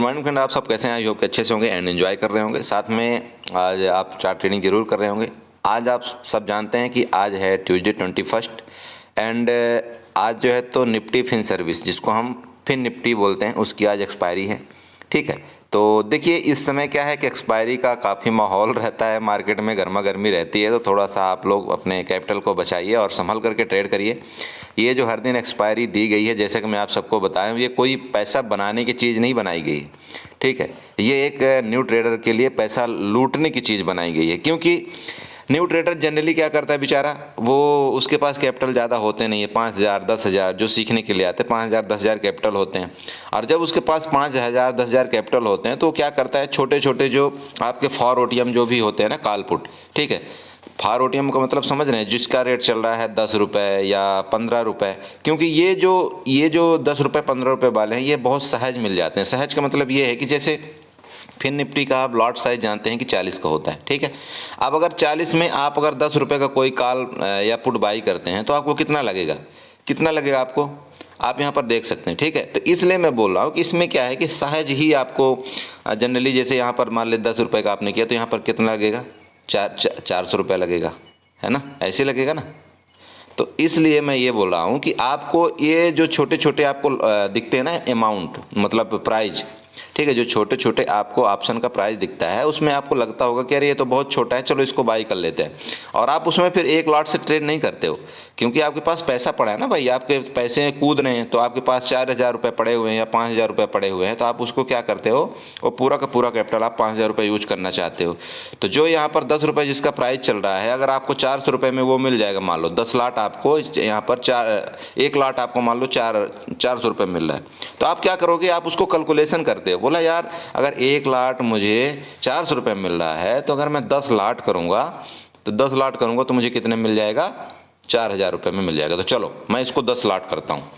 Morning friend, आप सब कैसे हैं? आई होप कि अच्छे से होंगे एंड एंजॉय कर रहे होंगे। साथ में आज आप चार्ट ट्रेडिंग जरूर कर रहे होंगे। आज आप सब जानते हैं कि आज है ट्यूसडे 21 एंड आज जो है तो निफ्टी फिन सर्विस, जिसको हम फिन निफ्टी बोलते हैं, उसकी आज एक्सपायरी है। ठीक है, तो देखिए इस समय क्या है कि एक्सपायरी का काफ़ी माहौल रहता है, मार्केट में गर्मा गर्मी रहती है, तो थोड़ा सा आप लोग अपने कैपिटल को बचाइए और संभल करके ट्रेड करिए। ये जो हर दिन एक्सपायरी दी गई है, जैसे कि मैं आप सबको बताया, ये कोई पैसा बनाने की चीज़ नहीं बनाई गई। ठीक है, ये एक न्यू ट्रेडर के लिए पैसा लूटने की चीज़ बनाई गई है, क्योंकि न्यू ट्रेडर जनरली क्या करता है बेचारा, वो उसके पास कैपिटल ज़्यादा होते नहीं है। 5,000 10,000 जो सीखने के लिए आते हैं, 5,000 10,000 कैपिटल होते हैं। और जब उसके पास 5,000 10,000 कैपिटल होते हैं तो क्या करता है, छोटे छोटे जो आपके फॉर ओटीएम जो भी होते हैं ना, कॉल पुट, ठीक है, फॉर ओटीएम का मतलब समझ रहे हैं, जिसका रेट चल रहा है 10 रुपये या 15 रुपये, क्योंकि ये जो 10 रुपये 15 रुपये वाले हैं, ये बहुत सहज मिल जाते हैं। सहज का मतलब ये है कि जैसे फिन निफ्टी का आप लॉट साइज जानते हैं कि 40 का होता है। ठीक है, अब अगर 40 में आप अगर 10 रुपये का कोई कॉल या पुट बाई करते हैं तो आपको कितना लगेगा, आपको आप यहाँ पर देख सकते हैं। ठीक है, तो इसलिए मैं बोल रहा हूँ कि इसमें क्या है कि सहज ही आपको जनरली, जैसे यहाँ पर मान ले 10 रुपये का आपने किया तो यहाँ पर कितना लगेगा, 400 रुपये लगेगा, है ना, ऐसे लगेगा ना। तो इसलिए मैं ये बोल रहा हूँ कि आपको ये जो छोटे छोटे आपको दिखते हैं ना अमाउंट, मतलब प्राइज, ठीक है, जो छोटे छोटे आपको ऑप्शन का प्राइस दिखता है, उसमें आपको लगता होगा कि अरे ये तो बहुत छोटा है, चलो इसको बाई कर लेते हैं, और आप उसमें फिर एक लॉट से ट्रेड नहीं करते हो, क्योंकि आपके पास पैसा पड़ा है ना भाई, आपके पैसे कूद रहे हैं, तो आपके पास 4,000 रुपये पड़े हुए हैं या 5,000 रुपये पड़े हुए हैं, तो आप उसको क्या करते हो, वो पूरा का पूरा कैपिटल आप 5,000 रुपये यूज करना चाहते हो। तो जो यहाँ पर 10 रुपये जिसका प्राइस चल रहा है, अगर आपको 400 रुपये में वो मिल जाएगा, मान लो 10 लाट आपको यहाँ पर 1 लाट आपको मान लो 400 रुपये मिल रहा है, तो आप क्या करोगे, आप उसको कैलकुलेशन करते हो, बोला यार अगर 1 लाट मुझे 400 रुपये मिल रहा है, तो अगर मैं 10 लाट करूँगा तो मुझे कितने मिल जाएगा, 4,000 रुपये में मिल जाएगा। तो चलो मैं इसको 10 लाट करता हूँ।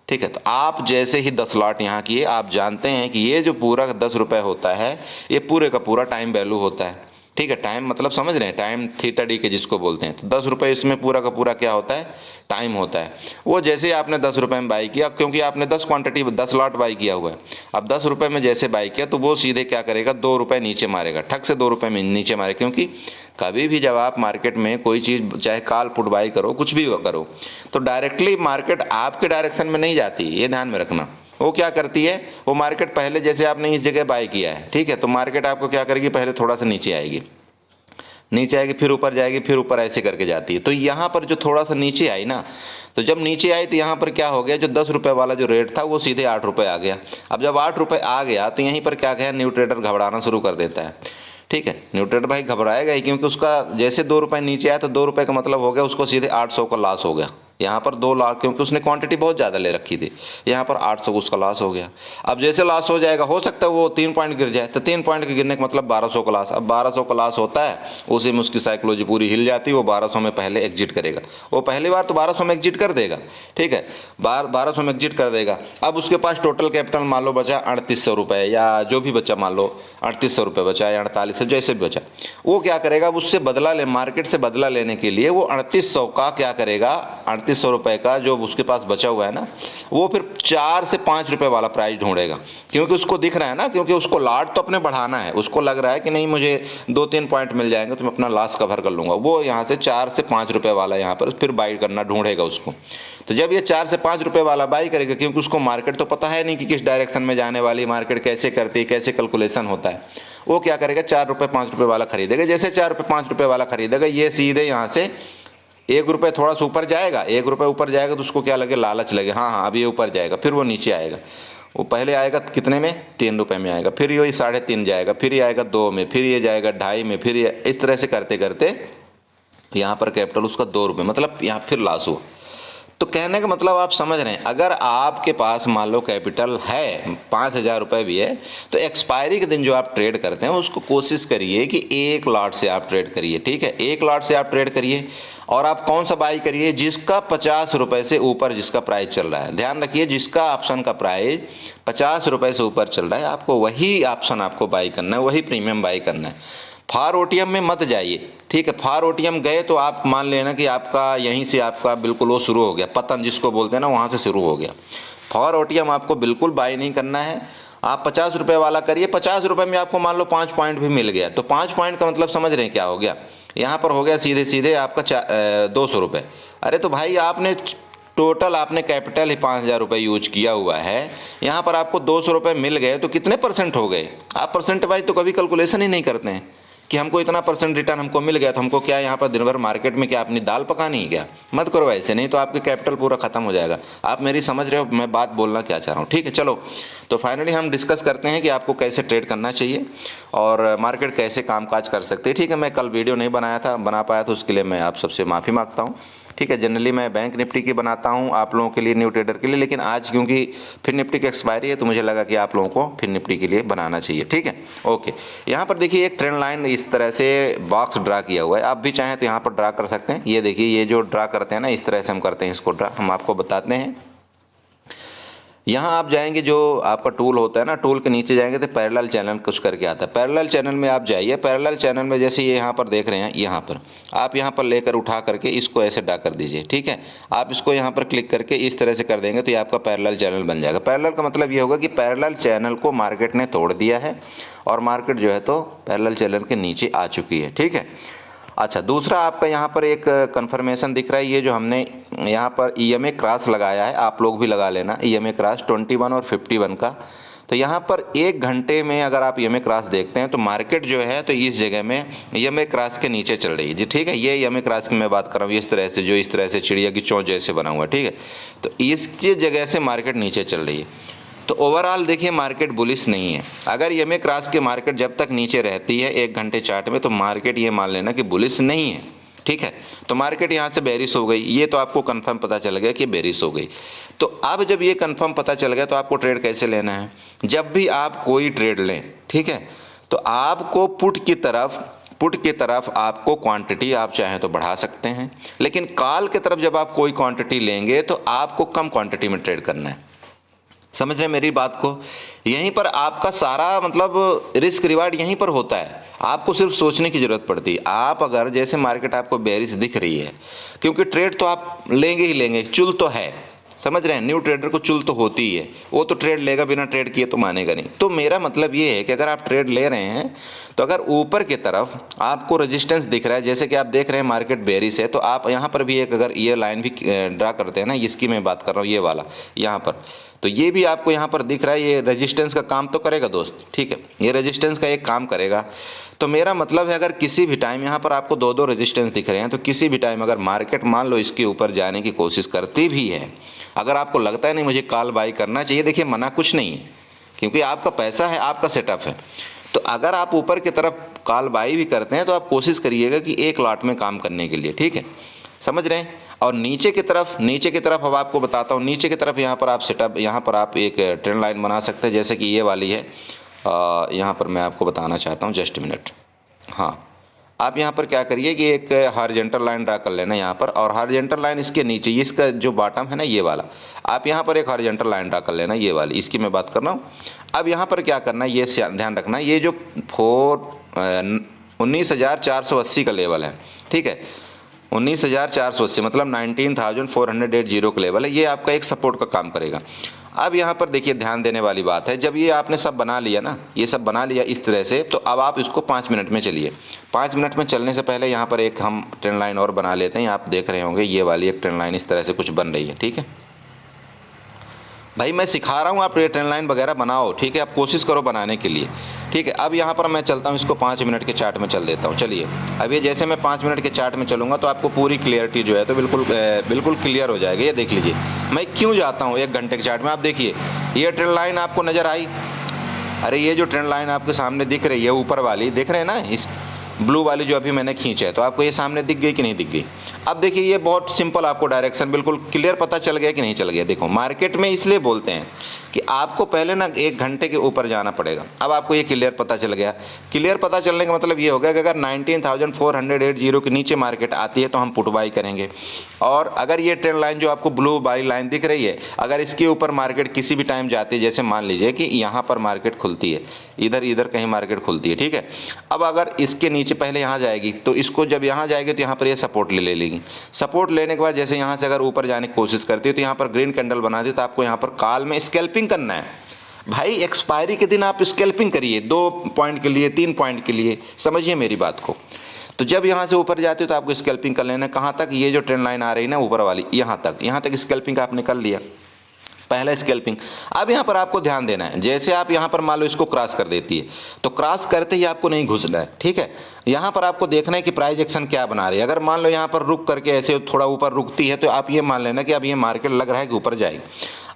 ठीक है, तो आप जैसे ही 10 लाट यहाँ किए, आप जानते हैं कि ये जो पूरा 10 रुपये होता है, ये पूरे का पूरा टाइम वैल्यू होता है। ठीक है, टाइम मतलब समझ रहे हैं, टाइम थीटा डी के जिसको बोलते हैं, तो 10 रुपये इसमें पूरा का पूरा क्या होता है, टाइम होता है। वो जैसे आपने 10 रुपये में बाई किया, क्योंकि आपने 10 क्वांटिटी 10 लॉट बाई किया हुआ है, अब 10 रुपये में जैसे बाई किया तो वो सीधे क्या करेगा, 2 रुपये नीचे मारेगा, ठग से 2 रुपये में नीचे मारे, क्योंकि कभी भी जब आप मार्केट में कोई चीज़ चाहे कॉल पुट बाई करो, कुछ भी करो, तो डायरेक्टली मार्केट आपके डायरेक्शन में नहीं जाती, ये ध्यान में रखना। वो क्या करती है, वो मार्केट पहले जैसे आपने इस जगह बाई किया है, ठीक है, तो मार्केट आपको क्या करेगी, पहले थोड़ा सा नीचे आएगी, फिर ऊपर जाएगी, फिर ऊपर ऐसे करके जाती है। तो यहाँ पर जो थोड़ा सा नीचे आई ना, तो जब नीचे आई तो यहाँ पर क्या हो गया, जो 10 रुपये वाला जो रेट था वो सीधे 8 रुपये आ गया। अब जब 8 रुपये आ गया तो यहीं पर क्या कहे, न्यू ट्रेडर घबराना शुरू कर देता है। ठीक है, न्यू ट्रेडर भाई घबराएगा ही, क्योंकि उसका जैसे 2 रुपये नीचे आया तो 2 रुपये का मतलब हो गया उसको सीधे 800 का लॉस हो गया। यहाँ पर 2 लाख, क्योंकि उसने क्वांटिटी बहुत ज़्यादा ले रखी थी, यहाँ पर 800 उसका लॉस हो गया। अब जैसे लॉस हो जाएगा, हो सकता है वो 3 पॉइंट गिर जाए, तो 3 पॉइंट के गिरने का मतलब 1200 का लॉस। अब 1200 का लॉस होता है, उसी में उसकी साइकोलॉजी पूरी हिल जाती है, वो 1200 में पहले एग्जिट करेगा। वो पहली बार तो 1200 में एग्जिट कर देगा, ठीक है, 1200 में एग्जिट कर देगा। अब उसके पास टोटल कैपिटल मान लो बचा 3800 रुपये, या जो भी बचा, मान लो 3800 रुपये बचा या 4800, जैसे भी बचा, वो क्या करेगा, अब उससे बदला ले, मार्केट से बदला लेने के लिए वो 3800 का क्या करेगा, 3800 रुपये का जो उसके पास बचा हुआ है ना, वो फिर 4 से 5 रुपये वाला प्राइस ढूंढेगा, क्योंकि उसको दिख रहा है ना, क्योंकि उसको लाट तो अपने बढ़ाना है, उसको लग रहा है कि नहीं मुझे 2-3 पॉइंट मिल जाएंगे तो मैं अपना लॉस कवर कर लूँगा। वो यहाँ से 4 से 5 रुपये वाला यहाँ पर फिर बाई करना ढूंढेगा उसको। तो जब ये 4 से 5 रुपये वाला बाई करेगा, क्योंकि उसको मार्केट तो पता है नहीं कि किस डायरेक्शन में जाने वाली, मार्केट कैसे करती है, कैसे कैलकुलेशन होता है, वो क्या करेगा, 4 रुपये 5 रुपये वाला खरीदेगा। जैसे 4 रुपये 5 रुपये वाला खरीदेगा, ये सीधे यहाँ से 1 रुपये थोड़ा सा ऊपर जाएगा, 1 रुपये ऊपर जाएगा तो उसको क्या लगे, लालच लगे, हाँ अब ये ऊपर जाएगा, फिर वो नीचे आएगा। वो पहले आएगा कितने में, 3 रुपये में आएगा, फिर ये 3.5 जाएगा, फिर ये आएगा 2 में, फिर ये जाएगा 2.5 में, फिर ये इस तरह से करते करते यहाँ पर कैपिटल उसका 2 रुपये, मतलब यहाँ फिर लॉस हुआ। तो कहने का मतलब आप समझ रहे हैं, अगर आपके पास मान लो कैपिटल है 5,000 रुपये भी है, तो एक्सपायरी के दिन जो आप ट्रेड करते हैं उसको कोशिश करिए कि 1 लॉट से आप ट्रेड करिए। ठीक है, 1 लॉट से आप ट्रेड करिए, और आप कौन सा बाई करिए, जिसका 50 रुपये से ऊपर जिसका प्राइस चल रहा है। ध्यान रखिए, जिसका ऑप्शन का प्राइस 50 रुपये से ऊपर चल रहा है, आपको वही ऑप्शन आपको बाई करना है, वही प्रीमियम बाई करना है। फार ओटीएम में मत जाइए। ठीक है, फार ओटीएम गए तो आप मान लेना कि आपका यहीं से आपका बिल्कुल वो शुरू हो गया, पतन जिसको बोलते हैं ना, वहाँ से शुरू हो गया। फार ओटीएम आपको बिल्कुल बाई नहीं करना है, आप 50 रुपये वाला करिए, 50 रुपये में आपको मान लो 5 पॉइंट भी मिल गया, तो 5 पॉइंट का मतलब समझ रहे हैं क्या हो गया, यहाँ पर हो गया सीधे सीधे आपका 200 रुपये। अरे तो भाई आपने टोटल आपने कैपिटल ही 5,000 रुपये यूज किया हुआ है, यहाँ पर आपको 200 रुपये मिल गए, तो कितने परसेंट हो गए? आप परसेंट वाइज तो कभी कैलकुलेशन ही नहीं करते हैं कि हमको इतना परसेंट रिटर्न हमको मिल गया, तो हमको क्या यहाँ पर दिन भर मार्केट में क्या अपनी दाल पकानी है क्या? मत करो ऐसे, नहीं तो आपके कैपिटल पूरा खत्म हो जाएगा। आप मेरी समझ रहे हो मैं बात बोलना क्या चाह रहा हूँ? ठीक है, चलो तो फाइनली हम डिस्कस करते हैं कि आपको कैसे ट्रेड करना चाहिए और मार्केट कैसे कामकाज कर सकते हैं। ठीक है, मैं कल वीडियो नहीं बना पाया था, उसके लिए मैं आप सबसे माफ़ी मांगता हूँ। ठीक है, जनरली मैं बैंक निफ्टी की बनाता हूँ आप लोगों के लिए, न्यू ट्रेडर के लिए, लेकिन आज क्योंकि फिर निफ्टी की एक्सपायरी है तो मुझे लगा कि आप लोगों को फिर निफ्टी के लिए बनाना चाहिए। ठीक है, ओके। यहाँ पर देखिए एक ट्रेंड लाइन इस तरह से बॉक्स ड्रा किया हुआ है, आप भी चाहें तो यहाँ पर ड्रा कर सकते हैं। ये देखिए, ये जो ड्रा करते हैं ना, इस तरह से हम करते हैं इसको ड्रा, हम आपको बताते हैं। यहाँ आप जाएंगे, जो आपका टूल होता है ना, टूल के नीचे जाएंगे तो पैरेलल चैनल कुछ करके आता है। पैरेलल चैनल में आप जाइए, पैरेलल चैनल में जैसे ये यहाँ पर देख रहे हैं, यहाँ पर आप यहाँ पर लेकर उठा करके इसको ऐसे ड्रा कर दीजिए। ठीक है, आप इसको यहाँ पर क्लिक करके इस तरह से कर देंगे तो ये आपका पैरेलल चैनल बन जाएगा। पैरेलल का मतलब ये होगा कि पैरेलल चैनल को मार्केट ने तोड़ दिया है और मार्केट जो है तो पैरेलल चैनल के नीचे आ चुकी है। ठीक है, अच्छा, दूसरा आपका यहाँ पर एक कंफर्मेशन दिख रहा है, ये जो हमने यहाँ पर EMA क्रॉस लगाया है, आप लोग भी लगा लेना EMA क्रॉस 21 और 51 का। तो यहाँ पर 1 घंटे में अगर आप EMA क्रॉस देखते हैं तो मार्केट जो है तो इस जगह में EMA क्रॉस के नीचे चल रही है जी। ठीक है, ये EMA क्रॉस की मैं बात कर रहा हूँ, इस तरह से, जो इस तरह से चिड़िया की चोंच जैसे बना हुआ है। ठीक है, तो इसकी जगह से मार्केट नीचे चल रही है, तो ओवरऑल देखिए मार्केट बुलिश नहीं है। अगर EMA क्रॉस के मार्केट जब तक नीचे रहती है 1 घंटे चार्ट में, तो मार्केट ये मान लेना कि बुलिश नहीं है। ठीक है, तो मार्केट यहाँ से बेरिश हो गई, ये तो आपको कंफर्म पता चल गया कि बेरिश हो गई। तो अब जब ये कंफर्म पता चल गया तो आपको ट्रेड कैसे लेना है? जब भी आप कोई ट्रेड लें, ठीक है, तो आपको पुट की तरफ आपको क्वांटिटी आप चाहें तो बढ़ा सकते हैं, लेकिन कॉल की तरफ जब आप कोई क्वांटिटी लेंगे तो आपको कम क्वांटिटी में ट्रेड करना है। समझ रहे हैं मेरी बात को? यहीं पर आपका सारा मतलब रिस्क रिवार्ड यहीं पर होता है, आपको सिर्फ सोचने की ज़रूरत पड़ती है। आप अगर जैसे मार्केट आपको बेरिश दिख रही है, क्योंकि ट्रेड तो आप लेंगे ही लेंगे, चुल तो है, समझ रहे हैं, न्यू ट्रेडर को चुल तो होती ही है, वो तो ट्रेड लेगा, बिना ट्रेड किए तो मानेगा नहीं। तो मेरा मतलब ये है कि अगर आप ट्रेड ले रहे हैं तो अगर ऊपर की तरफ आपको रेजिस्टेंस दिख रहा है, जैसे कि आप देख रहे हैं मार्केट बेरिश है, तो आप यहाँ पर भी एक अगर ये लाइन भी ड्रा करते हैं ना, इसकी मैं बात कर रहा हूँ, ये वाला यहाँ पर, तो ये भी आपको यहाँ पर दिख रहा है, ये रेजिस्टेंस का काम तो करेगा दोस्त। ठीक है, ये रेजिस्टेंस का एक काम करेगा। तो मेरा मतलब है अगर किसी भी टाइम यहाँ पर आपको 2-2 रेजिस्टेंस दिख रहे हैं, तो किसी भी टाइम अगर मार्केट मान लो इसके ऊपर जाने की कोशिश करती भी है, अगर आपको लगता है नहीं मुझे कॉल बाई करना चाहिए, देखिए मना कुछ नहीं है, क्योंकि आपका पैसा है, आपका सेटअप है। तो अगर आप ऊपर की तरफ कॉल बाई भी करते हैं तो आप कोशिश करिएगा कि एक लॉट में काम करने के लिए। ठीक है, समझ रहे हैं? और नीचे की तरफ अब आपको बताता हूँ, नीचे की तरफ यहाँ पर आप सेटअप, यहाँ पर आप एक ट्रेंड लाइन बना सकते हैं, जैसे कि ये वाली है। यहाँ पर मैं आपको बताना चाहता हूँ, जस्ट मिनट। हाँ, आप यहाँ पर क्या करिए कि एक हॉरिजॉन्टल लाइन ड्रा कर लेना यहाँ पर, और हॉरिजॉन्टल लाइन इसके नीचे, इसका जो बॉटम है ना ये वाला, आप यहाँ पर एक हॉरिजॉन्टल लाइन ड्रा कर लेना, ये वाली, इसकी मैं बात कर रहा हूँ। अब यहाँ पर क्या करना है, ये ध्यान रखना, ये जो 19,480 का लेवल है, ठीक है, 19,480 मतलब 19,480 का लेवल है, ये आपका एक सपोर्ट का काम करेगा। अब यहाँ पर देखिए ध्यान देने वाली बात है, जब ये आपने सब बना लिया ना, ये सब बना लिया इस तरह से, तो अब आप इसको 5 मिनट में चलिए। 5 मिनट में चलने से पहले यहाँ पर एक हम ट्रेंड लाइन और बना लेते हैं। आप देख रहे होंगे ये वाली एक ट्रेंड लाइन इस तरह से कुछ बन रही है। ठीक है भाई, मैं सिखा रहा हूँ, आप ये ट्रेंड लाइन वगैरह बनाओ। ठीक है, आप कोशिश करो बनाने के लिए। ठीक है, अब यहाँ पर मैं चलता हूँ, इसको 5 मिनट के चार्ट में चल देता हूँ। चलिए, अब ये जैसे मैं 5 मिनट के चार्ट में चलूँगा तो आपको पूरी क्लियरिटी जो है तो बिल्कुल क्लियर हो जाएगी। ये देख लीजिए, मैं क्यों जाता हूँ 1 घंटे के चार्ट में। आप देखिए, ये ट्रेंड लाइन आपको नज़र आई? अरे ये जो ट्रेंड लाइन आपके सामने दिख रही है, ऊपर वाली दिख रहे हैं ना, इस ब्लू वाली जो अभी मैंने खींचा है, तो आपको ये सामने दिख गई कि नहीं दिख गई? अब देखिए, ये बहुत सिंपल, आपको डायरेक्शन बिल्कुल क्लियर पता चल गया कि नहीं चल गया? देखो, मार्केट में इसलिए बोलते हैं कि आपको पहले ना 1 घंटे के ऊपर जाना पड़ेगा। अब आपको ये क्लियर पता चल गया। क्लियर पता चलने का मतलब ये हो गया कि अगर 19,480 के नीचे मार्केट आती है तो हम पुट बाई करेंगे, और अगर ये ट्रेंड लाइन जो आपको ब्लू बाई लाइन दिख रही है, अगर इसके ऊपर मार्केट किसी भी टाइम जाती है, जैसे मान लीजिए कि यहाँ पर मार्केट खुलती है, इधर कहीं मार्केट खुलती है, ठीक है, अब अगर इसके नीचे पहले यहाँ जाएगी, तो इसको जब यहाँ जाएगी तो यहाँ पर ये सपोर्ट ले लेगी। सपोर्ट लेने के बाद जैसे यहाँ से अगर ऊपर जाने की कोशिश करती है तो यहाँ पर ग्रीन कैंडल बना दी, तो आपको यहाँ पर कॉल में स्कैल्पिंग करना है। भाई एक्सपायरी के दिन आप स्कैल्पिंग करिए 2 पॉइंट के लिए, 3 पॉइंट के लिए, समझिए मेरी बात को। तो जब यहाँ से ऊपर जाते हो तो आपको स्कैल्पिंग कर लेना। कहाँ तक? ये जो ट्रेंड लाइन आ रही है ना ऊपर वाली, यहाँ तक स्कैल्पिंग आपने कर लिया, पहला स्कैल्पिंग। अब यहाँ पर आपको ध्यान देना है, जैसे आप यहाँ पर मान लो इसको क्रॉस कर देती है तो क्रॉस करते ही आपको नहीं घुसना है, ठीक है। यहाँ पर आपको देखना है कि प्राइस एक्शन क्या बना रही है। अगर मान लो यहाँ पर रुक करके ऐसे थोड़ा ऊपर रुकती है तो आप ये मान लेना कि अब ये मार्केट लग रहा है कि ऊपर जाएगी।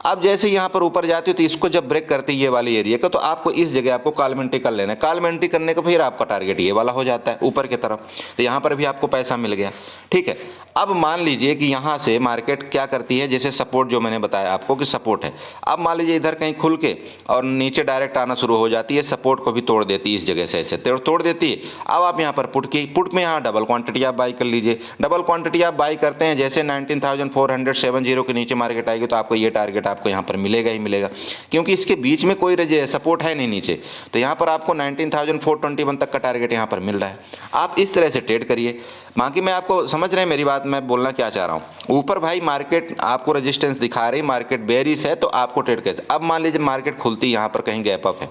अब जैसे यहाँ पर ऊपर जाती हो तो इसको जब ब्रेक करती है ये वाली एरिया का, तो आपको इस जगह आपको कॉल एंट्री कर लेना है। कॉल एंट्री करने का फिर आपका टारगेट ये वाला हो जाता है ऊपर की तरफ, तो यहाँ पर भी आपको पैसा मिल गया, ठीक है। अब मान लीजिए कि यहाँ से मार्केट क्या करती है, जैसे सपोर्ट जो मैंने बताया आपको कि सपोर्ट है, अब मान लीजिए इधर कहीं खुल के और नीचे डायरेक्ट आना शुरू हो जाती है, सपोर्ट को भी तोड़ देती है, इस जगह से ऐसे तोड़ देती है। अब आप यहाँ पर पुट में यहाँ डबल क्वांटिटी आप बाई कर लीजिए। डबल क्वांटिटी आप बाई करते हैं, जैसे 19,470 के नीचे मार्केट आएगी तो आपको ये टारगेट आपको यहाँ पर मिलेगा ही मिलेगा, क्योंकि इसके बीच में कोई सपोर्ट है नहीं नीचे, तो यहाँ पर आपको 19,421 तक का टारगेट यहाँ पर मिल रहा है। आप इस तरह से ट्रेड करिए। बाकी मैं आपको समझ रहे हैं मेरी बात, मैं बोलना क्या चाह रहा हूँ। ऊपर भाई मार्केट आपको रेजिस्टेंस दिखा रही, मार्केट बेरिश है, तो आपको ट्रेड कैसे। अब मान लीजिए मार्केट खुलती है, यहाँ पर कहीं गैप अप है,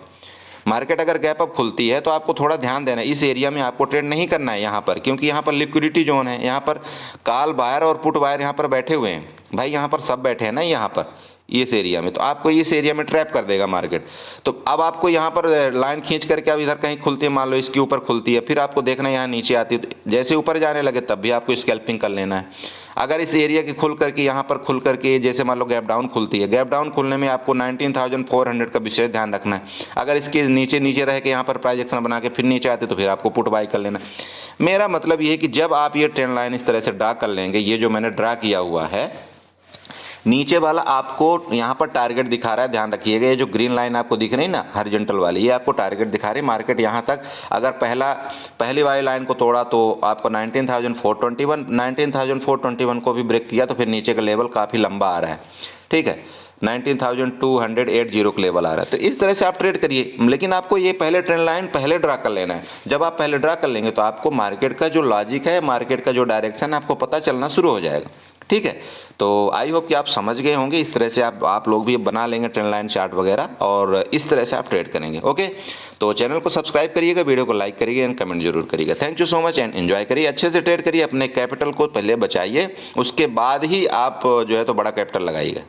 मार्केट अगर गैप अप खुलती है तो आपको थोड़ा ध्यान देना है, इस एरिया में आपको ट्रेड नहीं करना है यहाँ पर, क्योंकि यहाँ पर लिक्विडिटी जोन है, यहाँ पर कॉल बायर और पुट बायर यहाँ पर बैठे हुए हैं भाई, यहाँ पर सब बैठे हैं ना यहाँ पर इस एरिया में, तो आपको इस एरिया में ट्रैप कर देगा मार्केट। तो अब आपको यहाँ पर लाइन खींच करके अब इधर कहीं खुलती है, मान लो इसके ऊपर खुलती है, फिर आपको देखना है यहाँ नीचे आती है, तो जैसे ऊपर जाने लगे तब भी आपको स्कैल्पिंग कर लेना है। अगर इस एरिया की खुल करके यहाँ पर खुल करके जैसे मान लो गैप डाउन खुलती है, गैप डाउन खुलने में आपको 19,400 का विशेष ध्यान रखना है। अगर इसके नीचे रह के यहाँ पर प्राइस एक्शन बना के फिर नीचे आते तो फिर आपको पुट बाई कर लेना। मेरा मतलब ये है कि जब आप ये ट्रेंड लाइन इस तरह से ड्रा कर लेंगे, ये जो मैंने ड्रा किया हुआ है नीचे वाला आपको यहाँ पर टारगेट दिखा रहा है, ध्यान रखिएगा। ये जो ग्रीन लाइन आपको दिख रही है ना हॉरिजॉन्टल वाली, ये आपको टारगेट दिखा रही है। मार्केट यहाँ तक अगर पहली वाली लाइन को तोड़ा तो आपको 19,421 को भी ब्रेक किया तो फिर नीचे का लेवल काफ़ी लंबा आ रहा है, ठीक है। 19,280 का लेवल आ रहा है, तो इस तरह से आप ट्रेड करिए। लेकिन आपको ये पहले ट्रेंड लाइन पहले ड्रा कर लेना है। जब आप पहले ड्रा कर लेंगे तो आपको मार्केट का जो लॉजिक है, मार्केट का जो डायरेक्शन है, आपको पता चलना शुरू हो जाएगा, ठीक है। तो आई होप कि आप समझ गए होंगे। इस तरह से आप लोग भी बना लेंगे ट्रेंड लाइन चार्ट वगैरह, और इस तरह से आप ट्रेड करेंगे, ओके। तो चैनल को सब्सक्राइब करिएगा, वीडियो को लाइक करिएगा एंड कमेंट जरूर करिएगा। Thank you so much and enjoy करिए, अच्छे से ट्रेड करिए, अपने कैपिटल को पहले बचाइए, उसके बाद ही आप जो है तो बड़ा कैपिटल लगाइएगा।